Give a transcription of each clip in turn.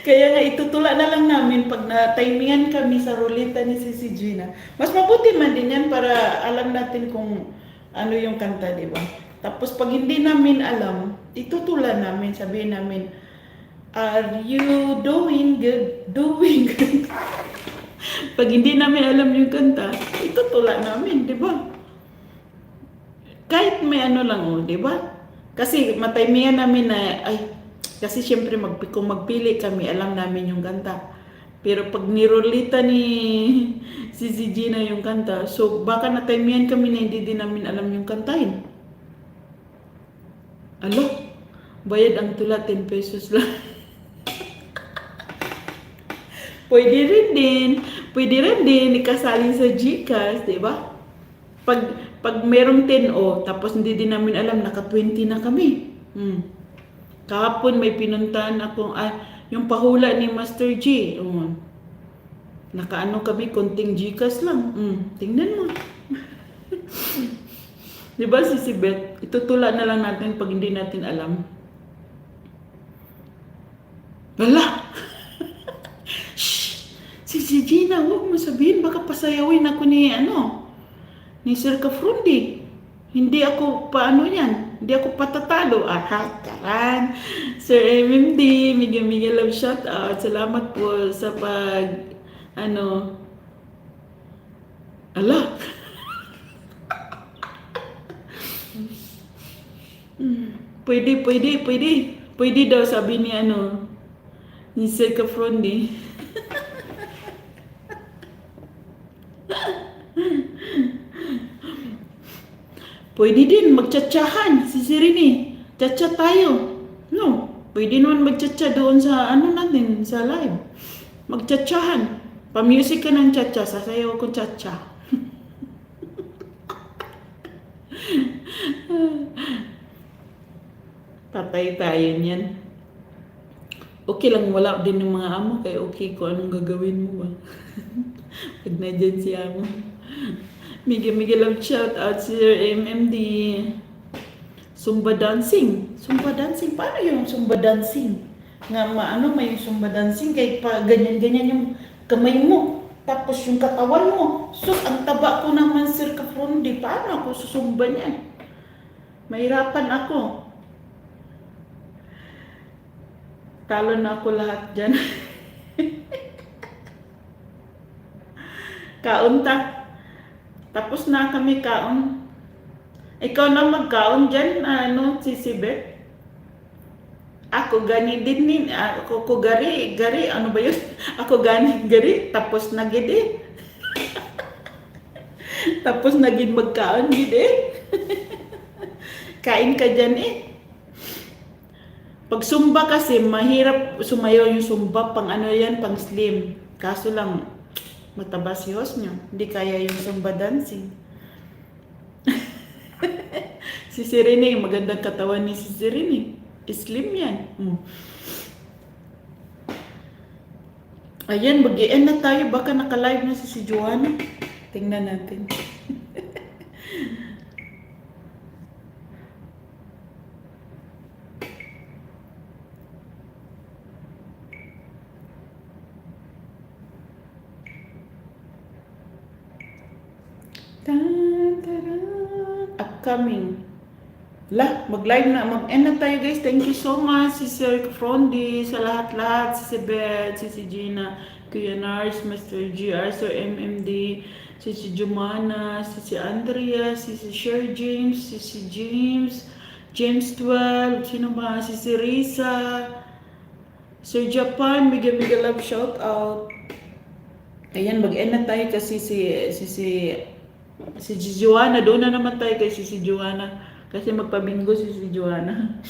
Kaya nga itutula na lang namin pag na-timingan kami sa ruleta ni Sisi Gina. Mas mabuti man din yan para alam natin kung ano yung kanta, di ba? Tapos pag hindi namin alam, itutula namin, sabihin namin, are you doing good? Doing good. Pag hindi namin alam yung kanta, itutula namin, di ba? Kahit may ano lang, oh, di ba? Kasi mataymihan namin na, kasi siyempre kung magpili kami, alam namin yung kanta. Pero pag nirolita ni si Gina yung kanta, so baka nataymihan kami na hindi din namin alam yung kantahin. Alo, bayad ang tula, 10 pesos lang. Pwede rin din ikasalin sa GCash, di ba? Pag merong 10 tapos hindi din namin alam, naka 20 na kami. Kahapon may pinuntahan akong, yung pahula ni Master G. Nakaano kami, konting GCash lang. Tingnan mo. Di ba si Beth? Itutula na lang natin pag hindi natin alam. Wala! Si Gina, huwag mo sabihin, baka pasayawin ako ni Sir Kafrundi. Hindi ako yan. Hindi ako patatalo. Karan. Sir MMD, mega love shout out. Salamat po sa ala. Pwede daw, sabi ni Sir Kafrundi. Pwede din magtsatsahan si Sirini. Tsatsa tayo. No, pwede naman magtsatsa doon sa natin, sa live. Magtsatsahan. Pa-music ka ng tsatsa, sasayaw ko tsatsa. Patay tayo niyan. Okay lang, wala din ng mga amo, kaya okay ko anong gagawin mo ba. Pag na dyan si amo. Mega love shout out Sir MMD. Zumba dancing. Paano yung Zumba dancing? Nga may Zumba dancing kahit pa ganyan-ganyan yung kamay mo. Tapos yung katawan mo. So, ang taba ko naman Sir Kafrundi. Paano ako susumba niyan? Mahirapan ako. Talo na ako lahat dyan. Kaunta. Tapos na kami kaon. Ikaw na magkaon dyan, si Beth. Ako gani din ako gari, ano ba yun? Ako gari, tapos nagidi. Tapos naging magkaon, gidi. Kain ka dyan Pag sumba kasi, mahirap sumayaw yung sumba, pang pang slim. Kaso lang, mataba si host nyo. Hindi kaya yung Zumba dancing. Si Sirini, magandang katawan ni si Sirini. Slim yan. Ayan, mag-i-end na tayo. Baka naka-live na si Joanna. Tingnan natin. Upcoming. Mag-live na. Mag-end na tayo guys. Thank you so much si Sir Kafrundi, sa lahat-lahat, si Beth, si Gina, Kuya Nars, Mr. GR, Sir MMD, si Jumana, si Andrea, si Sher James, si James 12, sino ba? Si Risa, Sir Japan, mega love shout out. Ayan, mag-end na tayo kasi si Joanna, doon na naman tayo kay si Joanna. Kasi magpabingo si Joanna.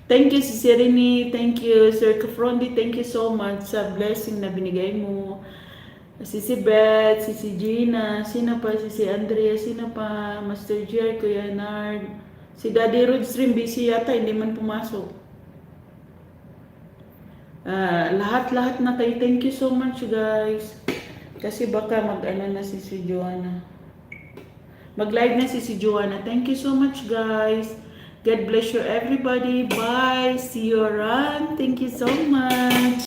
Thank you si Sirini, thank you Sir Kafrundi, thank you so much sa blessing na binigay mo. Si Beth, si Gina, sino pa, si Andrea, sino pa, Master Jer, Kuya Nard, si Daddy Rodstream, busy yata, hindi man pumasok. Lahat-lahat na kayo, thank you so much guys. Kasi baka mag-ano na si Joanna. Mag-live na si Joanna. Thank you so much guys. God bless you everybody. Bye. See you around. Thank you so much.